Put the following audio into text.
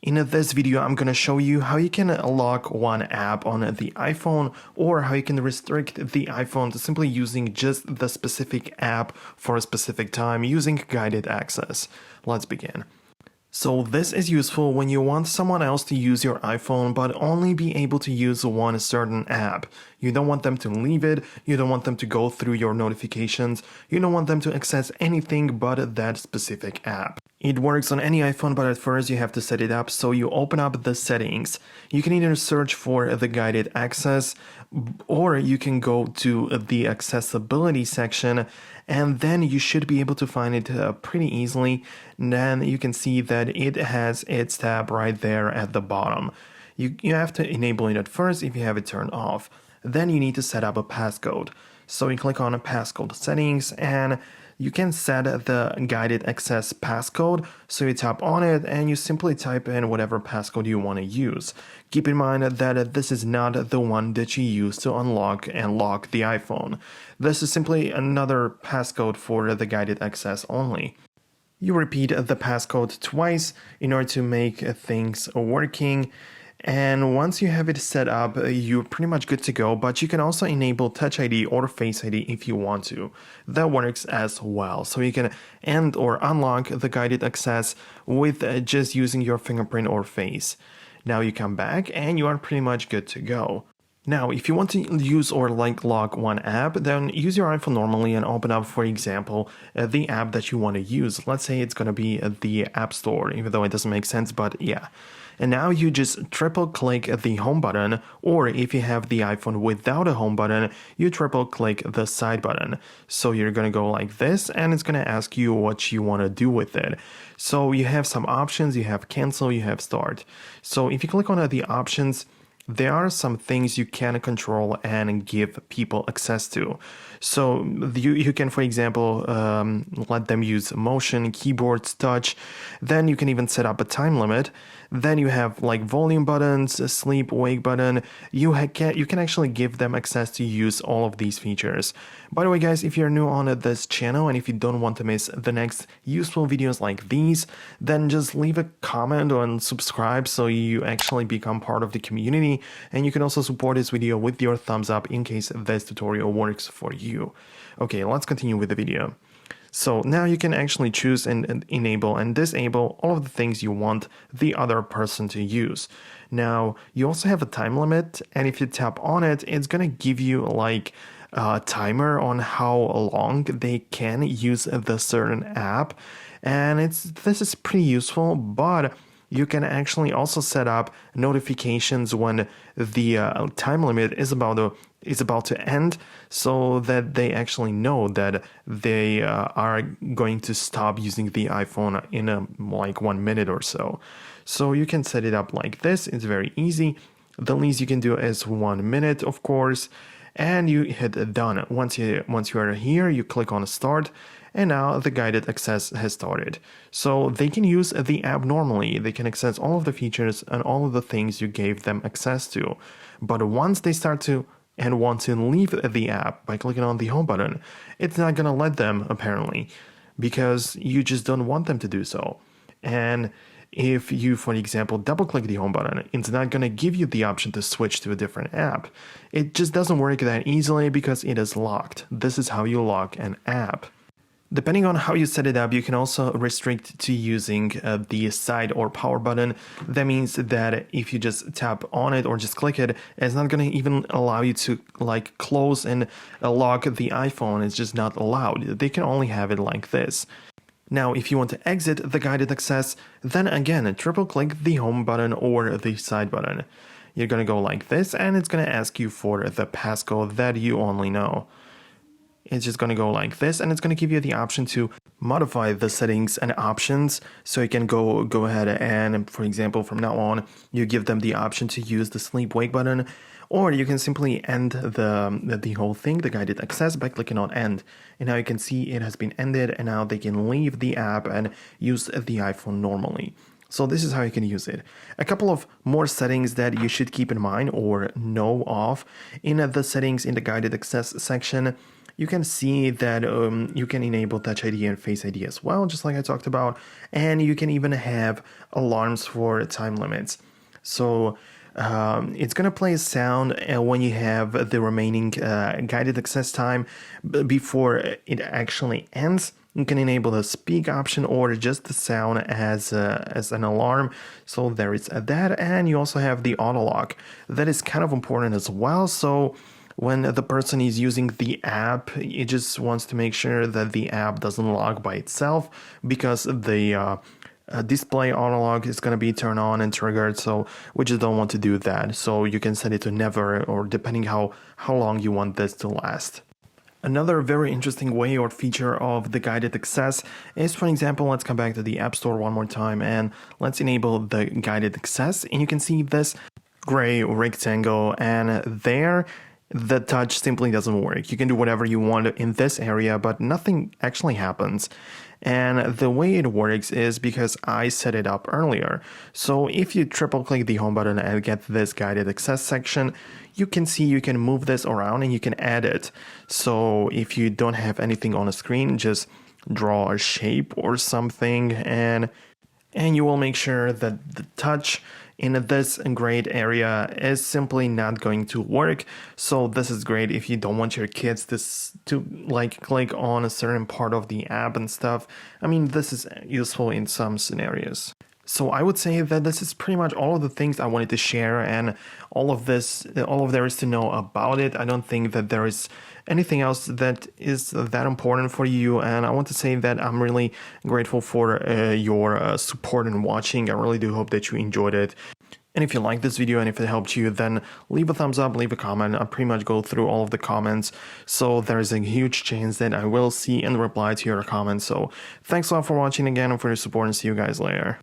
In this video, I'm going to show you how you can lock one app on the iPhone or how you can restrict the iPhone to simply using just the specific app for a specific time using guided access. Let's begin. So this is useful when you want someone else to use your iPhone but only be able to use one certain app. You don't want them to leave it, you don't want them to go through your notifications, you don't want them to access anything but that specific app. It works on any iPhone, but at first you have to set it up, so you open up the settings. You can either search for the guided access or you can go to the accessibility section and then you should be able to find it pretty easily. And then you can see that it has its tab right there at the bottom. You have to enable it at first if you have it turned off. Then you need to set up a passcode. So you click on passcode settings and you can set the guided access passcode. So you tap on it and you simply type in whatever passcode you want to use. Keep in mind that this is not the one that you use to unlock and lock the iPhone. This is simply another passcode for the guided access only. You repeat the passcode twice in order to make things working. And once you have it set up, you're pretty much good to go, but you can also enable Touch ID or Face ID if you want to. That works as well. So you can end or unlock the guided access with just using your fingerprint or face. Now you come back and you are pretty much good to go. Now, if you want to use or lock one app, then use your iPhone normally and open up, for example, the app that you want to use. Let's say it's going to be the App Store, even though it doesn't make sense, but yeah. And now you just triple click the home button, or if you have the iPhone without a home button, you triple click the side button. So you're going to go like this and it's going to ask you what you want to do with it. So you have some options, you have cancel, you have start. So if you click on the options, there are some things you can control and give people access to. So you can, for example, let them use motion, keyboards, touch. Then you can even set up a time limit. Then you have like volume buttons, a sleep, wake button. You can actually give them access to use all of these features. By the way, guys, if you're new on this channel and if you don't want to miss the next useful videos like these, then just leave a comment and subscribe so you actually become part of the community. And you can also support this video with your thumbs up in case this tutorial works for you. Okay, let's continue with the video. So now you can actually choose and enable and disable all of the things you want the other person to use. Now, you also have a time limit, and if you tap on it, it's going to give you like a timer on how long they can use the certain app. And this is pretty useful, but you can actually also set up notifications when the time limit is about to end, so that they actually know that they are going to stop using the iPhone in like 1 minute or so. So you can set it up like this. It's very easy. The least you can do is 1 minute, of course, and you hit done. Once you are here, you click on start. And now the guided access has started. So they can use the app normally. They can access all of the features and all of the things you gave them access to. But once they start to and want to leave the app by clicking on the home button, it's not going to let them, apparently, because you just don't want them to do so. And if you, for example, double click the home button, it's not going to give you the option to switch to a different app. It just doesn't work that easily because it is locked. This is how you lock an app. Depending on how you set it up, you can also restrict to using the side or power button. That means that if you just tap on it or just click it, it's not going to even allow you to like close and lock the iPhone. It's just not allowed. They can only have it like this. Now, if you want to exit the guided access, then again, triple click the home button or the side button. You're going to go like this and it's going to ask you for the passcode that you only know. It's just going to go like this, and it's going to give you the option to modify the settings and options. So you can go ahead and, for example, from now on, you give them the option to use the sleep wake button, or you can simply end the whole thing, the guided access, by clicking on end. And now you can see it has been ended, and now they can leave the app and use the iPhone normally. So this is how you can use it. A couple of more settings that you should keep in mind or know of in the settings in the guided access section. you can see that you can enable Touch ID and Face ID as well, just like I talked about, and you can even have alarms for time limits. So it's going to play a sound when you have the remaining guided access time before it actually ends. You can enable the speak option or just the sound as an alarm. So there is that, and you also have the auto lock. That is kind of important as well. So when the person is using the app, it just wants to make sure that the app doesn't lock by itself, because the display auto lock is going to be turned on and triggered, so we just don't want to do that. So you can set it to never, or depending how long you want this to last. Another very interesting way or feature of the guided access is, for example, let's come back to the App Store one more time and let's enable the guided access, and you can see this gray rectangle, and there the touch simply doesn't work. You can do whatever you want in this area, but nothing actually happens. And the way it works is because I set it up earlier. So if you triple click the home button and get this guided access section, you can see you can move this around and you can add it. So if you don't have anything on a screen, just draw a shape or something, and you will make sure that the touch in this grayed area is simply not going to work. So this is great if you don't want your kids to like click on a certain part of the app and stuff. I mean, this is useful in some scenarios. So I would say that this is pretty much all of the things I wanted to share, and all of there is to know about it. I don't think that there is anything else that is that important for you, and I want to say that I'm really grateful for your support and watching. I really do hope that you enjoyed it. And if you like this video and if it helped you, then leave a thumbs up, leave a comment. I pretty much go through all of the comments, so there's a huge chance that I will see and reply to your comments. So thanks a lot for watching again and for your support, and see you guys later.